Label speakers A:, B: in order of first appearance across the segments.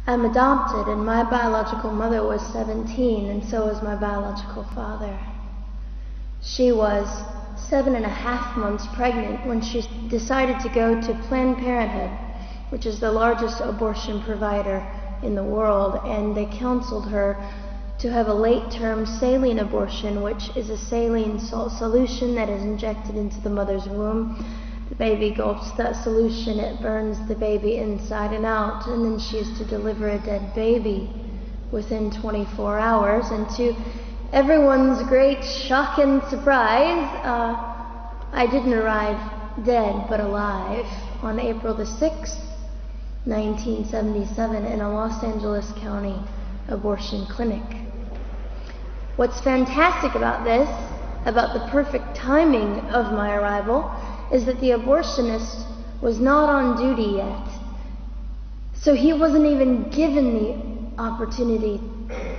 A: I'm adopted, and my biological mother was 17, and so was my biological father. She was 7.5 months pregnant when she decided to go to Planned Parenthood, which is the largest abortion provider in the world, and they counseled her to have a late-term saline abortion, which is a saline salt solution that is injected into the mother's womb. The baby gulps that solution, it burns the baby inside and out, and then she is to deliver a dead baby within 24 hours. And to everyone's great shock and surprise, I didn't arrive dead but alive on April the 6th, 1977 in a Los Angeles County abortion clinic. What's fantastic about this, about the perfect timing of my arrival, is that the abortionist was not on duty yet. So he wasn't even given the opportunity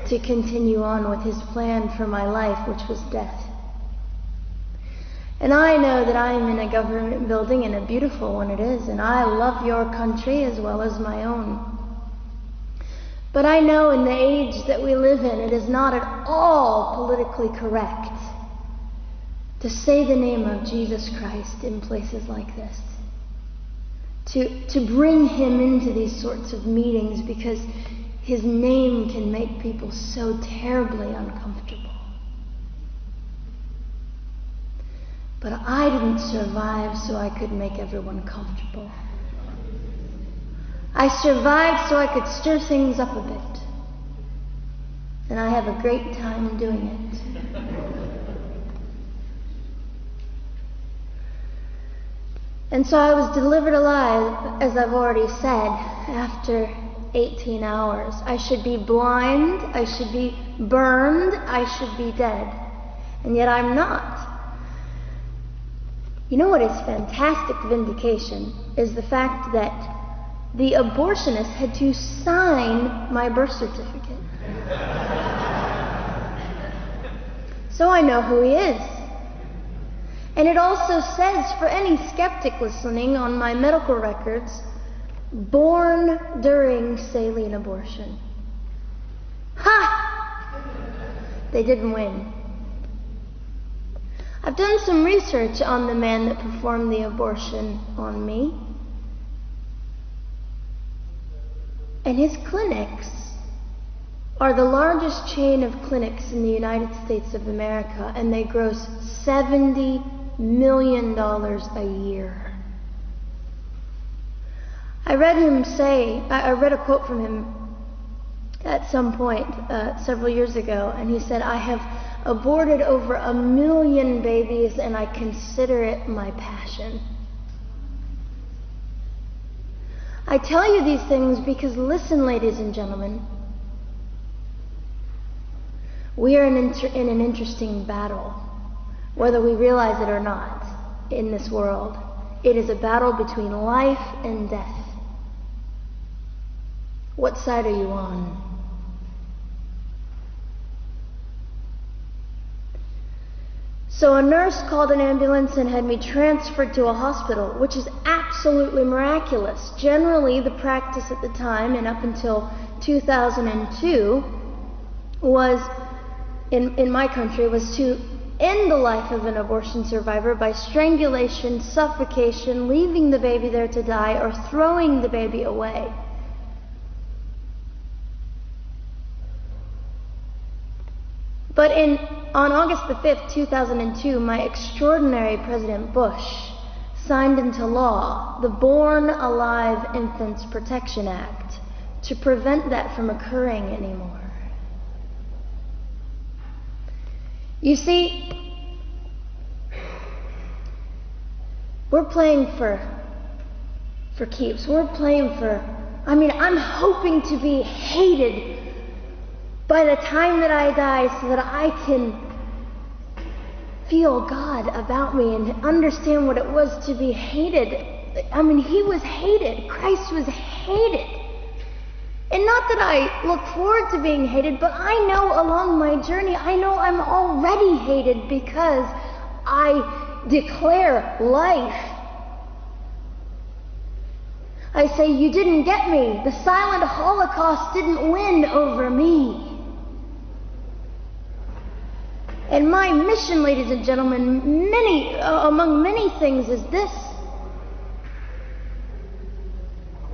A: to continue on with his plan for my life, which was death. And I know that I am in a government building, and a beautiful one it is, and I love your country as well as my own. But I know in the age that we live in, it is not at all politically correct to say the name of Jesus Christ in places like this. To bring him into these sorts of meetings, because his name can make people so terribly uncomfortable. But I didn't survive so I could make everyone comfortable. I survived so I could stir things up a bit. And I have a great time doing it. And so I was delivered alive, as I've already said, after 18 hours. I should be blind, I should be burned, I should be dead. And yet I'm not. You know what is fantastic vindication is the fact that the abortionist had to sign my birth certificate. So I know who he is. And it also says, for any skeptic listening, on my medical records, born during saline abortion. Ha! They didn't win. I've done some research on the man that performed the abortion on me. And his clinics are the largest chain of clinics in the United States of America, and they gross $70 million a year. I read a quote from him at some point several years ago, and he said, "I have aborted over 1 million babies, and I consider it my passion." I tell you these things because, listen, ladies and gentlemen, we are in an interesting battle, whether we realize it or not, in this world. It is a battle between life and death. What side are you on? So a nurse called an ambulance and had me transferred to a hospital, which is absolutely miraculous. Generally, the practice at the time, and up until 2002, was, in my country, was to end the life of an abortion survivor by strangulation, suffocation, leaving the baby there to die, or throwing the baby away. But on August the 5th, 2002, my extraordinary President Bush signed into law the Born Alive Infants Protection Act to prevent that from occurring anymore. You see, we're playing for keeps. We're playing for, I'm hoping to be hated by the time that I die, so that I can feel God about me and understand what it was to be hated. He was hated. Christ was hated. And not that I look forward to being hated, but I know along my journey, I know I'm already hated because I declare life. I say, you didn't get me. The silent Holocaust didn't win over me. And my mission, ladies and gentlemen, among many things, is this: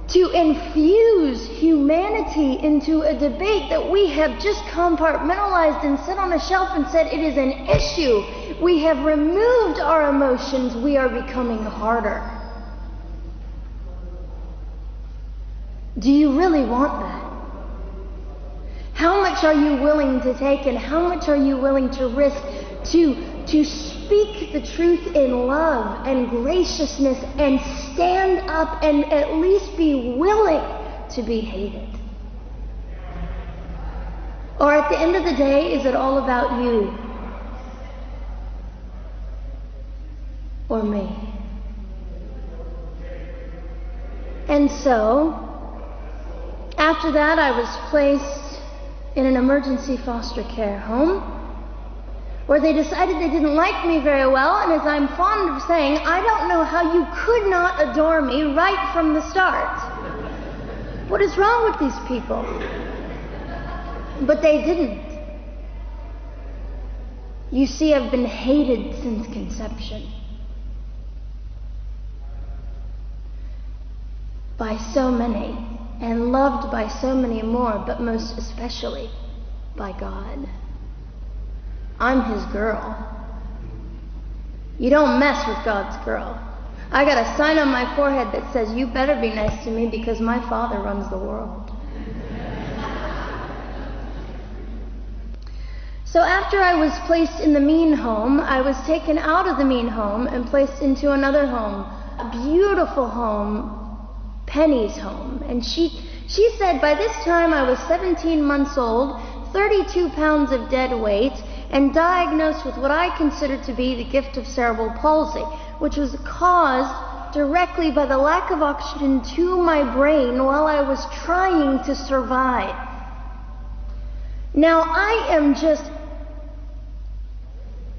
A: to infuse humanity into a debate that we have just compartmentalized and set on a shelf and said it is an issue. We have removed our emotions. We are becoming harder. Do you really want that? How much are you willing to take, and how much are you willing to risk to speak the truth in love and graciousness and stand up and at least be willing to be hated? Or at the end of the day, is it all about you or me? And so, after that, I was placed in an emergency foster care home where they decided they didn't like me very well, and as I'm fond of saying, I don't know how you could not adore me right from the start. What is wrong with these people? But they didn't. You see, I've been hated since conception by so many, and loved by so many more, but most especially by God. I'm his girl. You don't mess with God's girl. I got a sign on my forehead that says, you better be nice to me because my Father runs the world. So after I was placed in the mean home, I was taken out of the mean home and placed into another home, a beautiful home, Penny's home. And she said by this time I was 17 months old, 32 pounds of dead weight, and diagnosed with what I considered to be the gift of cerebral palsy, which was caused directly by the lack of oxygen to my brain while I was trying to survive. Now, I am just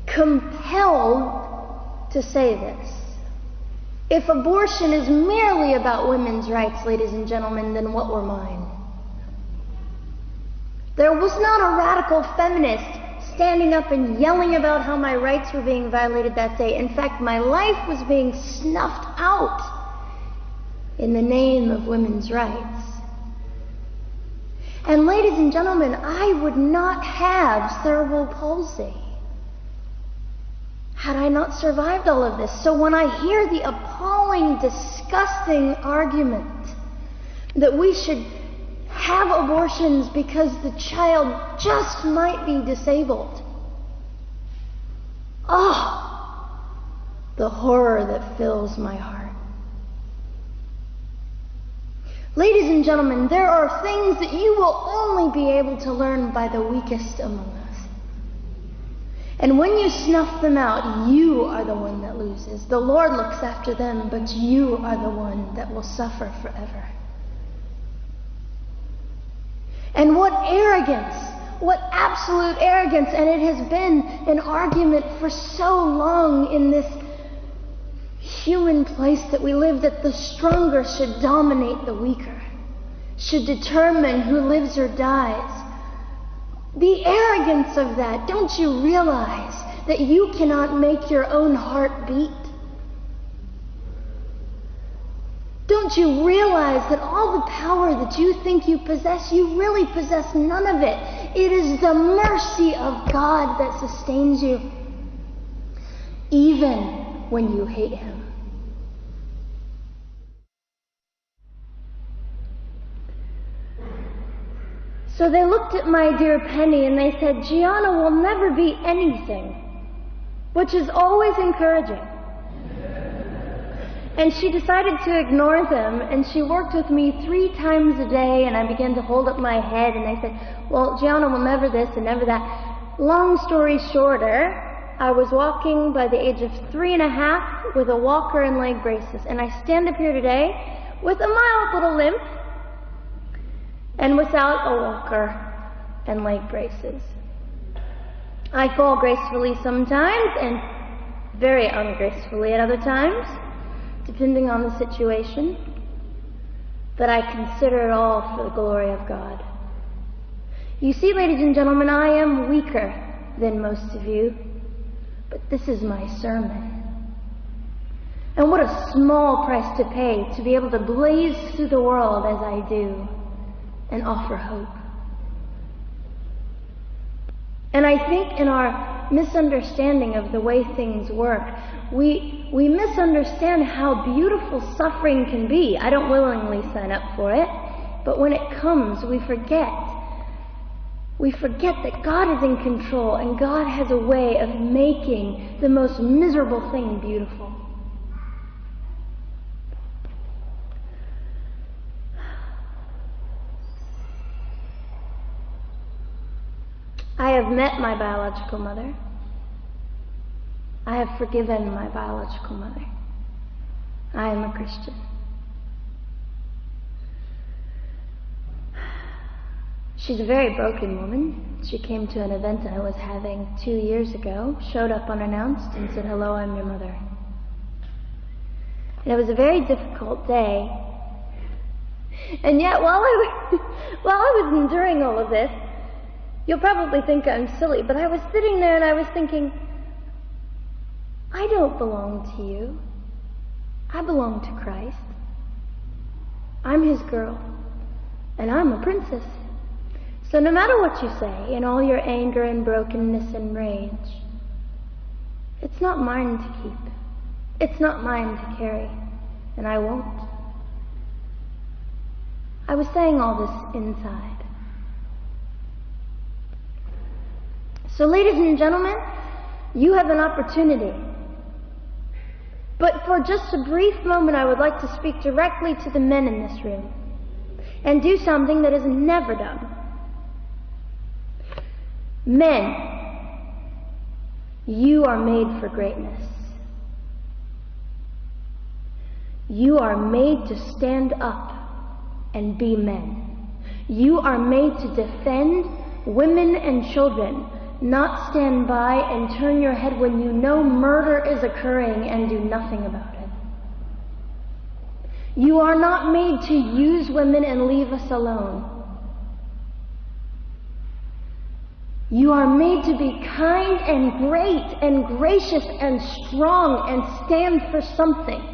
A: compelled to say this. If abortion is merely about women's rights, ladies and gentlemen, then what were mine? There was not a radical feminist standing up and yelling about how my rights were being violated that day. In fact, my life was being snuffed out in the name of women's rights. And ladies and gentlemen, I would not have cerebral palsy had I not survived all of this. So when I hear the appalling, disgusting argument that we should have abortions because the child just might be disabled, oh, the horror that fills my heart. Ladies and gentlemen, there are things that you will only be able to learn by the weakest among us. And when you snuff them out, you are the one that loses. The Lord looks after them, but you are the one that will suffer forever. And what arrogance, what absolute arrogance, and it has been an argument for so long in this human place that we live, that the stronger should dominate the weaker, should determine who lives or dies. The arrogance of that. Don't you realize that you cannot make your own heart beat? Don't you realize that all the power that you think you possess, you really possess none of it? It is the mercy of God that sustains you, even when you hate him. So they looked at my dear Penny and they said, Gianna will never be anything, which is always encouraging. And she decided to ignore them, and she worked with me 3 times a day, and I began to hold up my head, and they said, well, Gianna will never this and never that. Long story shorter, I was walking by the age of 3.5 with a walker and leg braces, and I stand up here today with a mild little limp, and without a walker and leg braces. I fall gracefully sometimes and very ungracefully at other times, depending on the situation. but I consider it all for the glory of God. You see, ladies and gentlemen, I am weaker than most of you, but this is my sermon. And what a small price to pay to be able to blaze through the world as I do and offer hope. And I think in our misunderstanding of the way things work, we misunderstand how beautiful suffering can be. I don't willingly sign up for it, but when it comes, we forget. We forget that God is in control and God has a way of making the most miserable thing beautiful. I have met my biological mother. I have forgiven my biological mother. I am a Christian. She's a very broken woman. She came to an event I was having 2 years ago, showed up unannounced, and said, "Hello, I'm your mother." And it was a very difficult day. And yet, while I was enduring all of this, you'll probably think I'm silly, but I was sitting there and I was thinking, I don't belong to you. I belong to Christ. I'm his girl, and I'm a princess. So no matter what you say, in all your anger and brokenness and rage, it's not mine to keep. It's not mine to carry, and I won't. I was saying all this inside. So ladies and gentlemen, you have an opportunity. But for just a brief moment, I would like to speak directly to the men in this room and do something that is never done. Men, you are made for greatness. You are made to stand up and be men. You are made to defend women and children, not stand by and turn your head when you know murder is occurring and do nothing about it. You are not made to use women and leave us alone. You are made to be kind and great and gracious and strong and stand for something.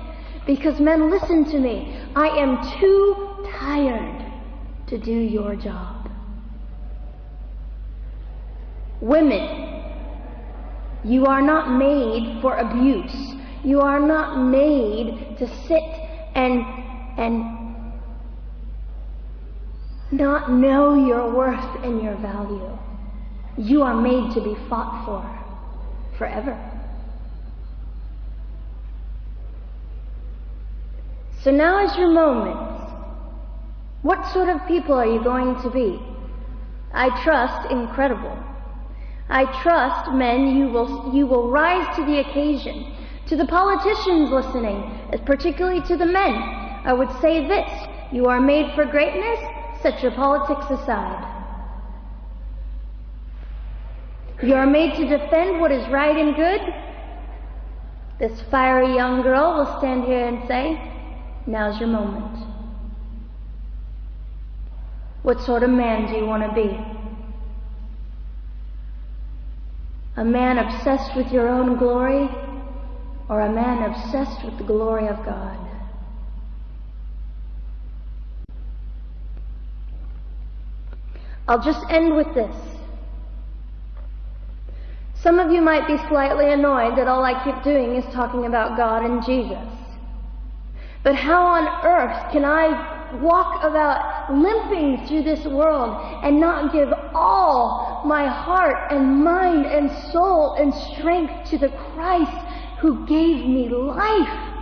A: Because men, listen to me. I am too tired to do your job. Women, you are not made for abuse. You are not made to sit and not know your worth and your value. You are made to be fought for forever. So now is your moment. What sort of people are you going to be? I trust incredible. I trust, men, you will rise to the occasion. To the politicians listening, particularly to the men, I would say this: you are made for greatness. Set your politics aside. You are made to defend what is right and good. This fiery young girl will stand here and say, now's your moment. What sort of man do you want to be? A man obsessed with your own glory, or a man obsessed with the glory of God? I'll just end with this. Some of you might be slightly annoyed that all I keep doing is talking about God and Jesus. But how on earth can I walk about limping through this world and not give all my heart and mind and soul and strength to the Christ who gave me life?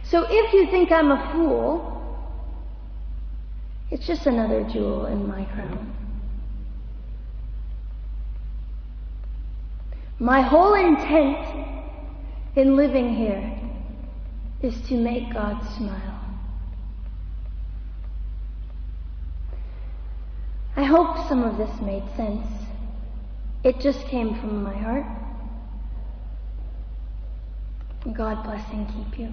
A: So if you think I'm a fool, it's just another jewel in my crown. My whole intent in living here is to make God smile. I hope some of this made sense. It just came from my heart. God bless and keep you.